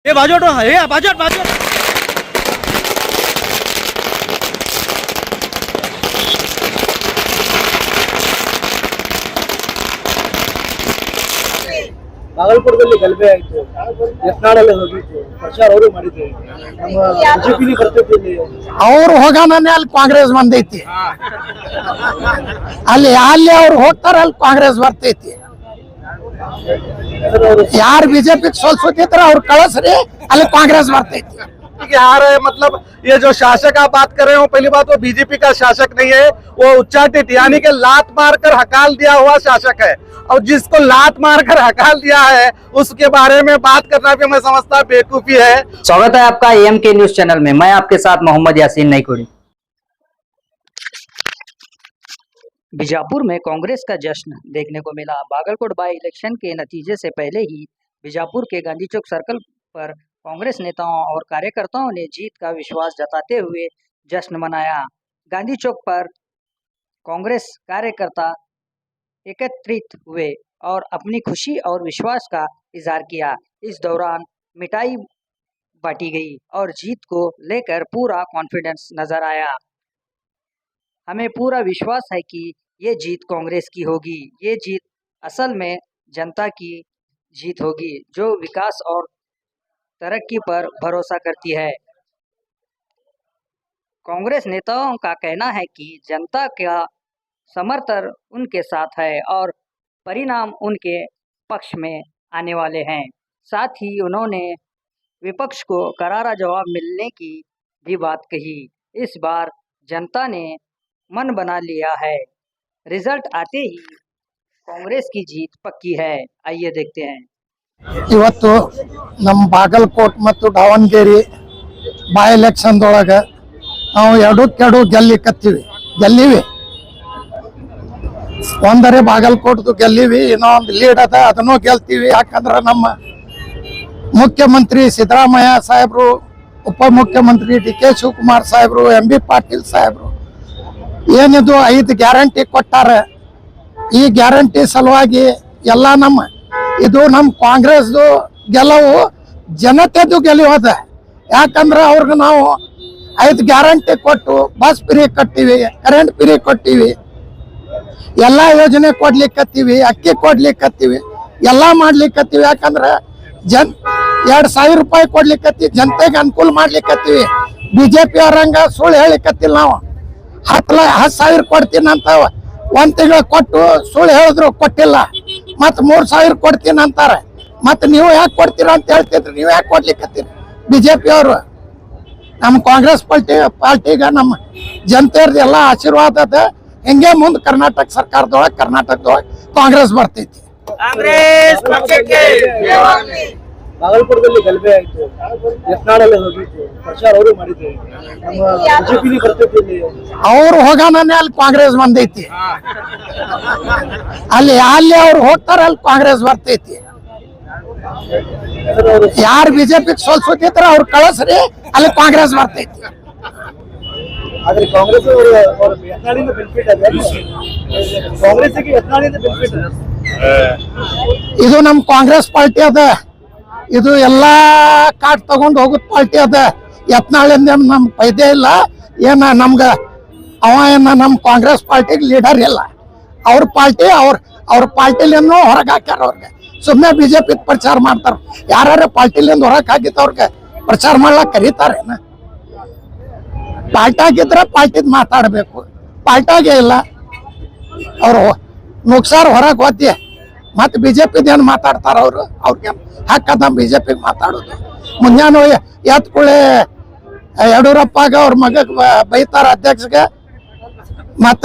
ए बाजू हे बाजू बाजू ಬಾಗಲಕೋಟದಲ್ಲಿ ಗಲಭೆ ಆಯ್ತು, ಯತ್ನಾಳಲ್ಲಿ ಹೋಗಿತ್ತು, ಪ್ರಚಾರ ಅವರು ಮಾಡಿದ್ರು, ನಮ್ಮ ಬಿಜೆಪಿ ಬರ್ತೈತಿ ಇಲ್ಲಿ. ಅವ್ರು ಹೋಗೋಣನೆ ಅಲ್ಲಿ ಕಾಂಗ್ರೆಸ್ ಬಂದೈತಿ, ಅಲ್ಲಿ ಅವ್ರು ಹೋಗ್ತಾರ ಅಲ್ಲಿ ಕಾಂಗ್ರೆಸ್ ಬರ್ತೈತಿ. ಯಾರು ಬಿಜೆಪಿ ಸೋಲ್ಸುತ್ತಿದ್ರ ಅವ್ರು ಕಳಿಸ್ರಿ, ಅಲ್ಲಿ ಕಾಂಗ್रेस बरतैती। आ रहे मतलब ये जो शासक आप बात कर रहे हो, पहली बात वो बीजेपी का शासक नहीं है, वो उच्चाटित यानी कि लात मारकर हकाल दिया हुआ शासक है। और जिसको लात मारकर हकाल दिया है उसके बारे में बात करना भी मैं समझता बेवकूफी है। स्वागत है आपका AMK न्यूज चैनल में। मैं आपके साथ मोहम्मद यासीन नईकुड़ी। बीजापुर में कांग्रेस का जश्न देखने को मिला। बागलकोट बाई इलेक्शन के नतीजे से पहले ही बीजापुर के गांधी चौक सर्कल पर कांग्रेस नेताओं और कार्यकर्ताओं ने जीत का विश्वास जताते हुए जश्न मनाया। गांधी चौक पर कांग्रेस कार्यकर्ता एकत्रित हुए और अपनी खुशी और विश्वास का इजहार किया। इस दौरान मिठाई बांटी गई और जीत को लेकर पूरा कॉन्फिडेंस नजर आया। हमें पूरा विश्वास है कि ये जीत कांग्रेस की होगी। ये जीत असल में जनता की जीत होगी जो विकास और तरक्की पर भरोसा करती है। कांग्रेस नेताओं का कहना है कि जनता का समर्थन उनके साथ है और परिणाम उनके पक्ष में आने वाले हैं। साथ ही उन्होंने विपक्ष को करारा जवाब मिलने की भी बात कही। इस बार जनता ने मन बना लिया है, रिजल्ट आते ही कांग्रेस की जीत पक्की है। आइए देखते हैं। ಇವತ್ತು ನಮ್ಮ ಬಾಗಲಕೋಟ್ ಮತ್ತು ದಾವಣಗೆರೆ ಬೈ ಎಲೆಕ್ಷನ್ ದೊಳಗೆ ನಾವು ಎರಡಕ್ಕೆರಡು ಗೆಲ್ಲಿವಿ ಒಂದರೆ ಬಾಗಲಕೋಟ್ದು ಗೆಲ್ಲಿವಿ, ಇನ್ನೊಂದು ಲೀಡ್ ಅದ ಅದನ್ನು ಗೆಲ್ತೀವಿ। ಯಾಕಂದ್ರೆ ನಮ್ಮ ಮುಖ್ಯಮಂತ್ರಿ ಸಿದ್ದರಾಮಯ್ಯ ಸಾಹೇಬರು, ಉಪಮುಖ್ಯಮಂತ್ರಿ DK ಶಿವಕುಮಾರ್ ಸಾಹೇಬರು, MB ಪಾಟೀಲ್ ಸಾಹೇಬರು ಏನಿದು 5 ಗ್ಯಾರಂಟಿ ಕೊಟ್ಟಾರೆ। ಈ ಗ್ಯಾರಂಟಿ ಸಲುವಾಗಿ ಎಲ್ಲ ಇದು ನಮ್ಮ ಕಾಂಗ್ರೆಸ್ದು ಗೆಲುವು ಜನತೆದು ಗೆಲುವದ। ಯಾಕಂದ್ರೆ ಅವ್ರಿಗೆ ನಾವು 5 ಗ್ಯಾರಂಟಿ ಕೊಟ್ಟು ಬಸ್ ಫ್ರೀ ಕೊಟ್ಟಿವಿ, ಕರೆಂಟ್ ಫ್ರೀ ಕೊಟ್ಟಿವಿ, ಎಲ್ಲ ಯೋಜನೆ ಕೊಡ್ಲಿಕ್ಕತ್ತೀವಿ, ಅಕ್ಕಿ ಕೊಡ್ಲಿಕ್ಕತ್ತೀವಿ, ಎಲ್ಲ ಮಾಡ್ಲಿಕ್ಕತ್ತೀವಿ। ಯಾಕಂದ್ರೆ 2,000 ರೂಪಾಯಿ ಕೊಡ್ಲಿಕ್ಕತ್ತೀವಿ, ಜನತೆಗೆ ಅನುಕೂಲ ಮಾಡ್ಲಿಕ್ಕತ್ತೀವಿ। BJP ಅವರಂಗ ಸುಳ್ಳು ಹೇಳಿಕತ್ತಿಲ್ಲ, ನಾವು 10,000 ಕೊಡ್ತೀನಿ ಅಂತ 1 ತಿಂಗಳು ಕೊಟ್ಟು ಸುಳ್ಳು ಹೇಳಿದ್ರು, ಕೊಟ್ಟಿಲ್ಲ। ಮತ್ 3,000 ಕೊಡ್ತೀನಿ ಅಂತಾರೆ, ಮತ್ ನೀವು ಯಾಕೆ ಕೊಡ್ತೀರ ಅಂತ ಹೇಳ್ತಿದ್ರಿ, ನೀವು ಯಾಕೆ ಕೊಡ್ಲಿಕ್ಕತ್ತೀರಿ? BJP ಅವರು ನಮ್ಮ ಕಾಂಗ್ರೆಸ್ ಪಾರ್ಟಿಗೆ ನಮ್ಮ ಜನತೆಯವ್ರದ್ದು ಎಲ್ಲ ಆಶೀರ್ವಾದ ಅದ। ಹಿಂಗೆ ಮುಂದೆ ಕರ್ನಾಟಕ ಸರ್ಕಾರದೊಳಗೆ ಕಾಂಗ್ರೆಸ್ ಬರ್ತೈತಿ। ಬಾಗಲಕೋಟದಲ್ಲಿ ಗಲಭೆ ಆಯ್ತು, ಯತ್ನಾಳಲ್ಲಿ ಹೋಗಿತ್ತು, ಪ್ರಚಾರ ಅವರು ಮಾಡಿದ್ರು, ನಮ್ಮ ಬಿಜೆಪಿ ಬರ್ತೈತಿ ಇಲ್ಲಿ. ಅವ್ರು ಹೋಗೋಣನೆ ಅಲ್ಲಿ ಕಾಂಗ್ರೆಸ್ ಬಂದೈತಿ, ಅಲ್ಲಿ ಅವ್ರು ಹೋಗ್ತಾರ ಅಲ್ಲಿ ಕಾಂಗ್ರೆಸ್ ಬರ್ತೈತಿ। ಯಾರು ಬಿಜೆಪಿ ಸೋಲ್ಸುತ್ತಿದ್ರ ಅವ್ರು ಕಳಿಸ್ರಿ, ಅಲ್ಲಿ ಕಾಂಗ್ರೆಸ್ ಬರ್ತೈತಿ। ಆದ್ರೆ ಕಾಂಗ್ರೆಸ್ ಯತ್ನಾಳಿಂದ ಬೆನಿಫಿಟ್ ಅದ, ಕಾಂಗ್ರೆಸ್ಗೆ ಯತ್ನಾಳಿಂದ ಬೆನಿಫಿಟ್ ಅದ। ಇದು ನಮ್ಮ ಕಾಂಗ್ರೆಸ್ ಪಾರ್ಟಿ ಅದ, ಇದು ಎಲ್ಲಾ ಕಾರ್ಡ್ ತಗೊಂಡು ಹೋಗುತ್ತ ಪಾರ್ಟಿ ಅದ। ಯತ್ನಾಳಿಂದ ನಮ್ ಫೈದೆ ಇಲ್ಲ, ಏನ ನಮ್ಗ ಅವ ನಮ್ಮ ಕಾಂಗ್ರೆಸ್ ಪಾರ್ಟಿಗೆ ಲೀಡರ್ ಇಲ್ಲ। ಅವ್ರ ಪಾರ್ಟಿ ಅವ್ರ ಪಾರ್ಟಿಲಿಂದ ಹೊರಗೆ ಹಾಕ್ಯಾರ, ಅವ್ರಿಗೆ ಸುಮ್ಮನೆ ಬಿಜೆಪಿ ಪ್ರಚಾರ ಮಾಡ್ತಾರ। ಯಾರ್ಯಾರ ಪಾರ್ಟಿಲಿಂದ ಹೊರಗೆ ಹಾಕಿದವ್ರಿಗೆ ಪ್ರಚಾರ ಮಾಡ್ಲಾಕ ಕರೀತಾರೇನ? ಪಾರ್ಟಿಯಾಗಿದ್ರೆ ಪಾರ್ಟಿದ್ ಮಾತಾಡ್ಬೇಕು, ಪಾರ್ಟಿಯಾಗೆ ಇಲ್ಲ, ಅವ್ರು ನುಗ್ಸಾರ ಹೊರಗೆ ಹೋದ್ಯ ಮತ್ತೆ ಬಿಜೆಪಿದೇನು ಮಾತಾಡ್ತಾರ ಅವ್ರಿಗೆ ಹಕ್ಕದ ಬಿಜೆಪಿ ಮಾತಾಡೋದು। ಮುಂಜಾನೆ ಎತ್ ಕೂಳೆ ಯಡಿಯೂರಪ್ಪಗ ಅವ್ರ ಮಗ ಬೈತಾರ ಅಧ್ಯಕ್ಷಗೆ, ಮತ್ತ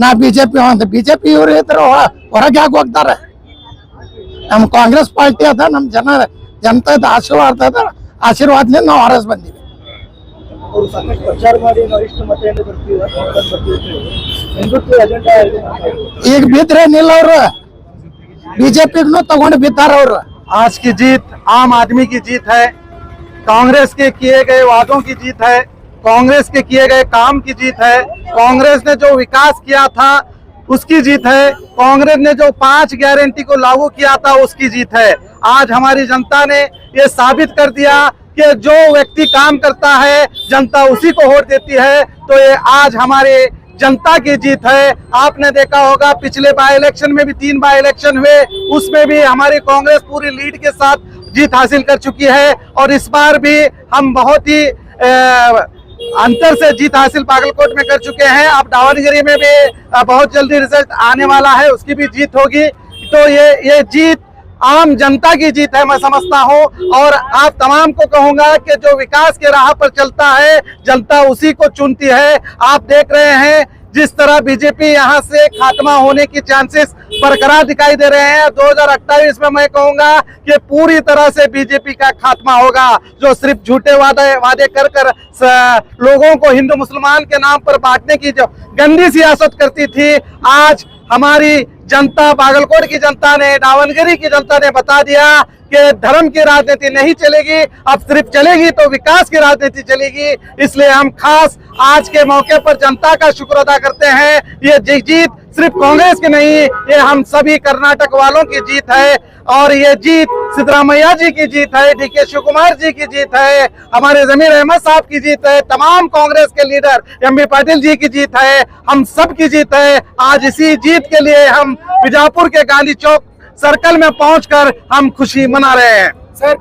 ನಾ ಬಿಜೆಪಿ ಇವ್ರು ಇದ್ರೆ ಹೊರಗೆ ಆಗಿ ಹೋಗ್ತಾರೆ। ನಮ್ಮ ಕಾಂಗ್ರೆಸ್ ಪಾರ್ಟಿ ಅದ, ನಮ್ಮ ಜನತದ ಆಶೀರ್ವಾದದಿಂದ ನಾವು ಹೊರಸ್ ಬಂದೀವಿ। ಪ್ರಚಾರ ಮಾಡಿ ನಾವು ಇಷ್ಟು ಮತ ಬರ್ತೀವಿ, ಈಗ ಬಿದ್ರೇನಿಲ್ಲ, ಅವ್ರು बीजेपी तगोंड बितार। आज की जीत आम आदमी की जीत है, कांग्रेस के किए गए वादों की जीत है, कांग्रेस के किए गए काम की जीत है, कांग्रेस ने जो विकास किया था उसकी जीत है, कांग्रेस ने जो 5 गारंटी को लागू किया था उसकी जीत है। आज हमारी जनता ने ये साबित कर दिया कि जो व्यक्ति काम करता है जनता उसी को वोट देती है। तो ये आज हमारे जनता की जीत है। आपने देखा होगा पिछले बाई इलेक्शन में भी 3 बाई इलेक्शन हुए, उसमें भी हमारी कांग्रेस पूरी लीड के साथ जीत हासिल कर चुकी है और इस बार भी हम बहुत ही अंतर से जीत हासिल बागलकोट में कर चुके हैं। अब दावणगिरी में भी बहुत जल्दी रिजल्ट आने वाला है, उसकी भी जीत होगी। तो ये जीत आम जनता की जीत है मैं समझता हूं। और आप तमाम को कहूंगा कि जो विकास के राह पर चलता है जनता उसी को चुनती है। आप देख रहे हैं जिस तरह बीजेपी यहां से खात्मा होने की चांसेस बरकरार दिखाई दे रहे हैं। 2028 में मैं कहूंगा कि पूरी तरह से बीजेपी का खात्मा होगा। जो सिर्फ झूठे वादे कर लोगों को हिंदू मुसलमान के नाम पर बांटने की जो गंदी सियासत करती थी, आज हमारी जनता, बागलकोट की जनता ने, दावणगिरी की जनता ने बता दिया कि धर्म की राजनीति नहीं चलेगी, अब सिर्फ चलेगी तो विकास की राजनीति चलेगी। इसलिए हम खास आज के मौके पर जनता का शुक्र अदा करते हैं। ये जीत सिर्फ कांग्रेस की नहीं, ये हम सभी कर्नाटक वालों की जीत है और ये जीत सिद्धरामैया जी की जीत है, डीके शिव कुमार जी की जीत है, हमारे जमीर अहमद साहब की जीत है, तमाम कांग्रेस के लीडर एमबी पाटिल जी की जीत है, हम सब की जीत है। आज इसी जीत के लिए हम बीजापुर के गांधी चौक सर्कल में पहुंचकर हम खुशी मना रहे हैं। सर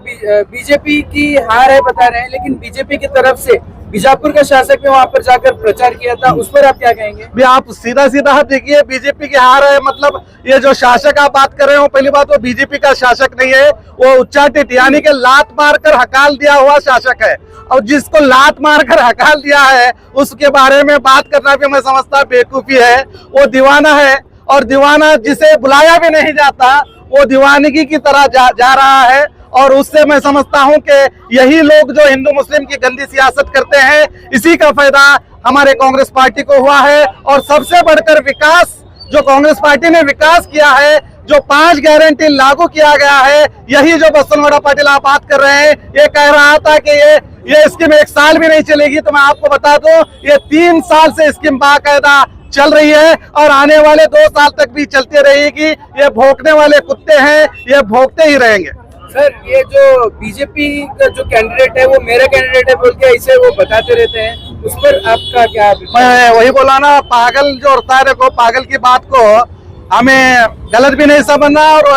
बीजेपी की हार है बता रहे हैं, लेकिन बीजेपी की तरफ से बीजापुर का शासक ने वहां पर जाकर प्रचार किया था, उस पर आप क्या कहेंगे? भी आप सीधा देखिए, बीजेपी की हार है मतलब ये जो शासक आप बात कर रहे हो, पहली बात वो बीजेपी का शासक नहीं है, वो उच्चाटित यानी कि लात मारकर हकाल दिया हुआ शासक है। और जिसको लात मारकर हकाल दिया है उसके बारे में बात करना भी मैं समझता बेवकूफी है। वो दीवाना है और दीवाना जिसे बुलाया भी नहीं जाता वो दीवानगी की तरह जा रहा है। और उससे मैं समझता हूं कि यही लोग जो हिंदू मुस्लिम की गंदी सियासत करते हैं, इसी का फायदा हमारे कांग्रेस पार्टी को हुआ है। और सबसे बढ़कर विकास जो कांग्रेस पार्टी ने विकास किया है, जो 5 गारंटी लागू किया गया है, यही जो बसवनगौड़ा पाटिल आप बात कर रहे हैं, ये कह रहा था कि ये स्कीम 1 साल भी नहीं चलेगी, तो मैं आपको बता दूं ये 3 साल से स्कीम बाकायदा चल रही है और आने वाले 2 साल तक भी चलती रहेगी। ये भौंकने वाले कुत्ते हैं, ये भौंकते ही रहेंगे। सर ये जो बीजेपी का जो कैंडिडेट है वो मेरा कैंडिडेट है बोल के ऐसे वो बताते रहते हैं, उस पर आपका क्या? मैं वही बोला ना, पागल जो होता है को, पागल की बात को हमें गलत भी नहीं समझना और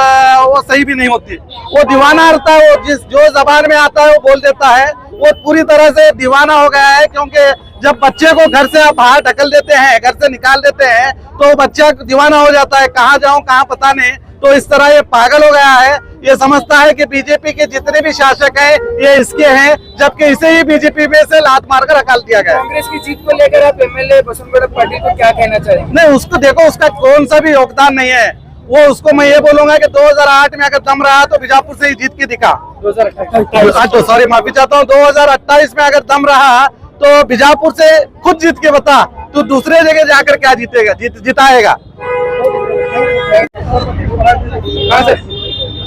वो सही भी नहीं होती। वो दीवाना रहता है, वो जो जबान में आता है वो बोल देता है। वो पूरी तरह से दीवाना हो गया है, क्योंकि जब बच्चे को घर से आप बाहर ढकल देते हैं, घर से निकाल देते हैं, तो बच्चा दीवाना हो जाता है, कहाँ जाऊं कहाँ पता नहीं। तो इस तरह ये पागल हो गया है, ये समझता है कि बीजेपी के जितने भी शासक हैं ये इसके हैं, जबकि इसे ही बीजेपी में से लात मारकर हकाल दिया गया। कांग्रेस की जीत को लेकर आप एमएलए बसवनगौड़ा पाटिल को क्या कहना चाहेंगे? नहीं, उसको देखो, उसका कौन सा भी योगदान नहीं है। वो उसको मैं ये बोलूंगा कि 2008 में अगर दम रहा तो बीजापुर से ही जीत के दिखा। 2028 सॉरी माफी चाहता हूँ, 2028 में अगर दम रहा तो बीजापुर से खुद जीत के बता, तू दूसरे जगह जाकर क्या जीतेगा, जिताएगा।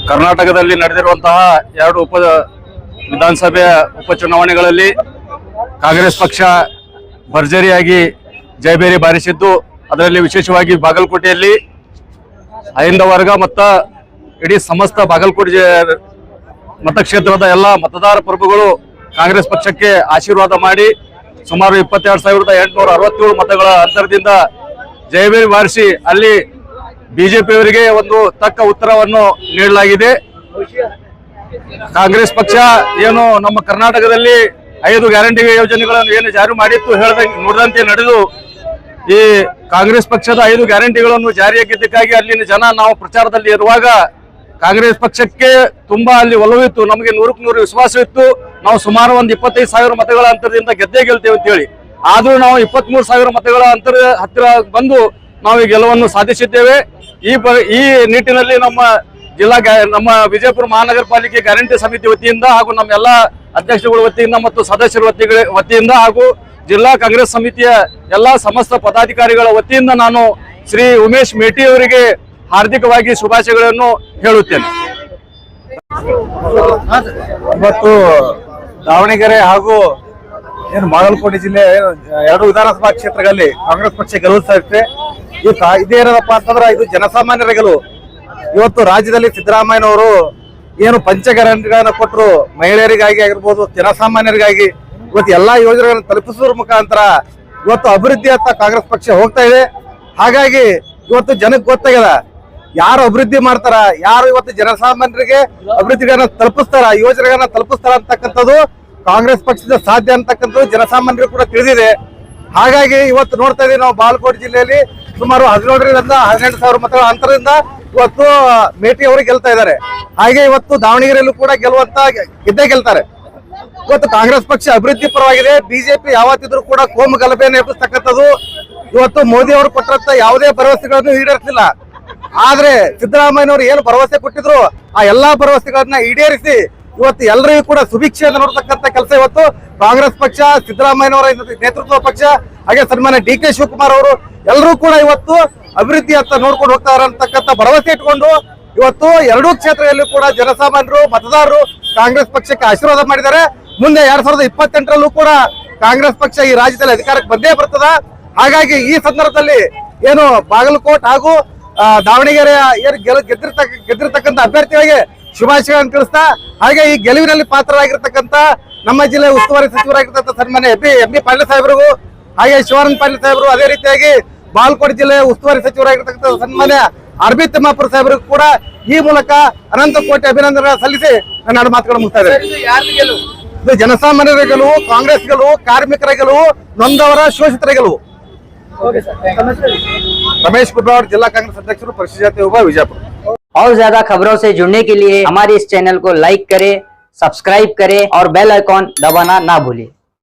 ಕರ್ನಾಟಕದಲ್ಲಿ ನಡೆದಿರುವಂತಹ 2 ವಿಧಾನಸಭೆಯ ಉಪಚುನಾವಣೆಗಳಲ್ಲಿ ಕಾಂಗ್ರೆಸ್ ಪಕ್ಷ ಭರ್ಜರಿಯಾಗಿ ಜಯಬೇರಿ ಬಾರಿಸಿದ್ದು, ಅದರಲ್ಲಿ ವಿಶೇಷವಾಗಿ ಬಾಗಲಕೋಟೆಯಲ್ಲಿ ಅಹಿಂದ ವರ್ಗ ಮತ್ತು ಇಡೀ ಸಮಸ್ತ ಬಾಗಲಕೋಟೆ ಮತಕ್ಷೇತ್ರದ ಎಲ್ಲ ಮತದಾರ ಪ್ರಭುಗಳು ಕಾಂಗ್ರೆಸ್ ಪಕ್ಷಕ್ಕೆ ಆಶೀರ್ವಾದ ಮಾಡಿ ಸುಮಾರು 22,867 ಮತಗಳ ಅಂತರದಿಂದ ಜಯಬೇರಿ ಬಾರಿಸಿ ಅಲ್ಲಿ ಬಿಜೆಪಿಯವರಿಗೆ ಒಂದು ತಕ್ಕ ಉತ್ತರವನ್ನು ನೀಡಲಾಗಿದೆ। ಕಾಂಗ್ರೆಸ್ ಪಕ್ಷ ಏನು ನಮ್ಮ ಕರ್ನಾಟಕದಲ್ಲಿ 5 ಗ್ಯಾರಂಟಿ ಯೋಜನೆಗಳನ್ನು ಏನು ಜಾರಿ ಮಾಡಿತ್ತು ನೋಡಿದಂತೆ ನಡೆದು ಈ ಕಾಂಗ್ರೆಸ್ ಪಕ್ಷದ 5 ಗ್ಯಾರಂಟಿಗಳನ್ನು ಜಾರಿಯಾಗಿದ್ದಕ್ಕಾಗಿ ಅಲ್ಲಿನ ಜನ ನಾವು ಪ್ರಚಾರದಲ್ಲಿ ಇರುವಾಗ ಕಾಂಗ್ರೆಸ್ ಪಕ್ಷಕ್ಕೆ ತುಂಬಾ ಅಲ್ಲಿ ಒಲವಿತ್ತು, ನಮಗೆ 100ಕ್ಕೆ 100 ವಿಶ್ವಾಸವಿತ್ತು। ನಾವು ಸುಮಾರು ಒಂದು 25,000 ಮತಗಳ ಅಂತರದಿಂದ ಗೆಲ್ತೇವೆ ಅಂತ ಹೇಳಿ, ಆದ್ರೂ ನಾವು 23,000 ಮತಗಳ ಹತ್ತಿರ ಬಂದು ನಾವು ಈ ಗೆಲುವನ್ನು ಸಾಧಿಸಿದ್ದೇವೆ। ಈ ನಿಟ್ಟಿನಲ್ಲಿ ನಮ್ಮ ವಿಜಯಪುರ ಮಹಾನಗರ ಪಾಲಿಕೆ ಗ್ಯಾರಂಟಿ ಸಮಿತಿ ವತಿಯಿಂದ ಹಾಗೂ ನಮ್ಮ ಎಲ್ಲ ಅಧ್ಯಕ್ಷರುಗಳ ವತಿಯಿಂದ ಮತ್ತು ಸದಸ್ಯರ ವತಿಯಿಂದ ಹಾಗೂ ಜಿಲ್ಲಾ ಕಾಂಗ್ರೆಸ್ ಸಮಿತಿಯ ಎಲ್ಲ ಸಮಸ್ತ ಪದಾಧಿಕಾರಿಗಳ ವತಿಯಿಂದ ನಾನು ಶ್ರೀ ಉಮೇಶ್ ಮೇಟಿ ಅವರಿಗೆ ಹಾರ್ದಿಕವಾಗಿ ಶುಭಾಶಯಗಳನ್ನು ಹೇಳುತ್ತೇನೆ। ಇವತ್ತು ದಾವಣಗೆರೆ ಹಾಗೂ ಏನು ಬಾಗಲಕೋಟೆ ಜಿಲ್ಲೆ 2 ವಿಧಾನಸಭಾ ಕ್ಷೇತ್ರಗಳಲ್ಲಿ ಕಾಂಗ್ರೆಸ್ ಪಕ್ಷ ಗೆಲುವು ಸಾಧಿಸಿದೆ। ಇದೇನಪ್ಪ ಅಂತಂದ್ರೆ ಇದು ಜನಸಾಮಾನ್ಯರ ಗೆಲುವು। ಇವತ್ತು ರಾಜ್ಯದಲ್ಲಿ ಸಿದ್ದರಾಮಯ್ಯನವರು ಏನು ಪಂಚಗ್ಯಾರಂಟಿಗಳನ್ನ ಕೊಟ್ಟರು, ಮಹಿಳೆಯರಿಗಾಗಿ ಆಗಿರ್ಬೋದು, ಜನಸಾಮಾನ್ಯರಿಗಾಗಿ ಇವತ್ತು ಎಲ್ಲಾ ಯೋಜನೆಗಳನ್ನು ತಲುಪಿಸುವ ಮುಖಾಂತರ ಇವತ್ತು ಅಭಿವೃದ್ಧಿ ಅಂತ ಕಾಂಗ್ರೆಸ್ ಪಕ್ಷ ಹೋಗ್ತಾ ಇದೆ. ಹಾಗಾಗಿ ಇವತ್ತು ಜನಕ್ಕೆ ಗೊತ್ತಾಗ್ಯದ ಯಾರು ಅಭಿವೃದ್ಧಿ ಮಾಡ್ತಾರ, ಯಾರು ಇವತ್ತು ಜನಸಾಮಾನ್ಯರಿಗೆ ಅಭಿವೃದ್ಧಿಗಳನ್ನ ತಲುಪಿಸ್ತಾರ, ಯೋಜನೆಗಳನ್ನ ತಲುಪಿಸ್ತಾರ ಅಂತಕ್ಕಂಥದ್ದು ಕಾಂಗ್ರೆಸ್ ಪಕ್ಷದ ಸಾಧ್ಯ ಅಂತಕ್ಕಂಥದ್ದು ಜನಸಾಮಾನ್ಯರು ಕೂಡ ತಿಳಿದಿದೆ. ಹಾಗಾಗಿ ಇವತ್ತು ನೋಡ್ತಾ ಇದೀವಿ ನಾವು ಬಾಗಲಕೋಟೆ ಜಿಲ್ಲೆಯಲ್ಲಿ ಸುಮಾರು 17ರಿಂದ 18,000 ಮತಗಳ ಅಂತರದಿಂದ ಇವತ್ತು ಮೇಟಿ ಅವರು ಗೆಲ್ತಾ ಇದ್ದಾರೆ. ಹಾಗೆ ಇವತ್ತು ದಾವಣಗೆರೆಯಲ್ಲೂ ಕೂಡ ಗೆದ್ದೇ ಗೆಲ್ತಾರೆ. ಇವತ್ತು ಕಾಂಗ್ರೆಸ್ ಪಕ್ಷ ಅಭಿವೃದ್ಧಿ ಪರವಾಗಿದೆ. ಬಿಜೆಪಿ ಯಾವತ್ತಿದ್ರು ಕೂಡ ಕೋಮು ಗಲಭೆಯನ್ನು ಎಬ್ಬಿಸ್ತಕ್ಕಂಥದ್ದು. ಇವತ್ತು ಮೋದಿ ಅವರು ಕೊಟ್ಟಂತ ಯಾವುದೇ ಭರವಸೆಗಳನ್ನು ಈಡೇರಿಸಲಿಲ್ಲ. ಆದ್ರೆ ಸಿದ್ದರಾಮಯ್ಯನವರು ಏನು ಭರವಸೆ ಕೊಟ್ಟಿದ್ರು ಆ ಎಲ್ಲಾ ಭರವಸೆಗಳನ್ನ ಈಡೇರಿಸಿ ಇವತ್ತು ಎಲ್ಲರಿಗೂ ಕೂಡ ಸುಭಿಕ್ಷೆಯನ್ನು ನೋಡ್ತಕ್ಕಂಥ ಕೆಲಸ ಇವತ್ತು ಕಾಂಗ್ರೆಸ್ ಪಕ್ಷ, ಸಿದ್ದರಾಮಯ್ಯನವರ ನೇತೃತ್ವ ಪಕ್ಷ, ಹಾಗೆ ಸನ್ಮಾನ್ಯ ಡಿ ಕೆ ಶಿವಕುಮಾರ್ ಅವರು ಎಲ್ಲರೂ ಕೂಡ ಇವತ್ತು ಅಭಿವೃದ್ಧಿ ಅಂತ ನೋಡ್ಕೊಂಡು ಹೋಗ್ತಾರೆ ಅಂತಕ್ಕಂಥ ಭರವಸೆ ಇಟ್ಕೊಂಡು ಇವತ್ತು ಎರಡೂ ಕ್ಷೇತ್ರದಲ್ಲಿ ಕೂಡ ಜನಸಾಮಾನ್ಯರು, ಮತದಾರರು ಕಾಂಗ್ರೆಸ್ ಪಕ್ಷಕ್ಕೆ ಆಶೀರ್ವಾದ ಮಾಡಿದ್ದಾರೆ. ಮುಂದೆ 2028ರಲ್ಲೂ ಕೂಡ ಕಾಂಗ್ರೆಸ್ ಪಕ್ಷ ಈ ರಾಜ್ಯದಲ್ಲಿ ಅಧಿಕಾರಕ್ಕೆ ಬಂದೇ ಬರ್ತದ. ಹಾಗಾಗಿ ಈ ಸಂದರ್ಭದಲ್ಲಿ ಏನು ಬಾಗಲಕೋಟ್ ಹಾಗೂ ದಾವಣಗೆರೆಯ ಏನು ಗೆದ್ದಿರ್ತಕ್ಕಂಥ ಅಭ್ಯರ್ಥಿಗಳಿಗೆ ಶುಭಾಶಯಗಳನ್ನು ತಿಳಿಸ್ತಾ, ಹಾಗೆ ಈ ಗೆಲುವಿನಲ್ಲಿ ಪಾತ್ರರಾಗಿರ್ತಕ್ಕಂಥ ನಮ್ಮ ಜಿಲ್ಲೆ ಉಸ್ತುವಾರಿ ಸಚಿವರಾಗಿರ್ತಕ್ಕಂಥ ಸನ್ಮಾನ್ಯ ಎಂ ಬಿ ಪಾಟೀಲ್ ಸಾಹೇಬರಿಗೂ, ಹಾಗೆ ಶಿವಾನಂದ ಪಾಟೀಲ್ ಸಾಹೇಬರು, ಅದೇ ರೀತಿಯಾಗಿ ಬಾಗಲಕೋಟೆ ಜಿಲ್ಲೆಯ ಉಸ್ತುವಾರಿ ಸಚಿವರಾಗಿರ್ತಕ್ಕಂಥ ಸನ್ಮಾನ್ಯ ಆರ್ ಬಿ ತಿಮ್ಮಾಪುರ ಸಾಹೇಬರಿಗೂ ಕೂಡ ಈ ಮೂಲಕ ಅನಂತ ಕೋಟಿ ಅಭಿನಂದನೆ ಸಲ್ಲಿಸಿ ನನ್ನ ಮಾತುಗಳನ್ನು ಮುಗಿಸ್ತಾ ಇದ್ದೇನೆ. ಇದು ಜನಸಾಮಾನ್ಯರ ಗೆಲುವು, ಕಾಂಗ್ರೆಸ್ ಗೆಲುವು, ಕಾರ್ಮಿಕರ ಗೆಲುವು, ನೊಂದವರ ಶೋಷಿತರ ಗೆಲುವು. रमेश कुटवाड़, जिला कांग्रेस अध्यक्ष, परिशिष्ट जाति विभाग, विजयपुर। और ज्यादा खबरों से जुड़ने के लिए हमारे इस चैनल को लाइक करें, सब्सक्राइब करें और बेल आइकॉन दबाना ना भूलें।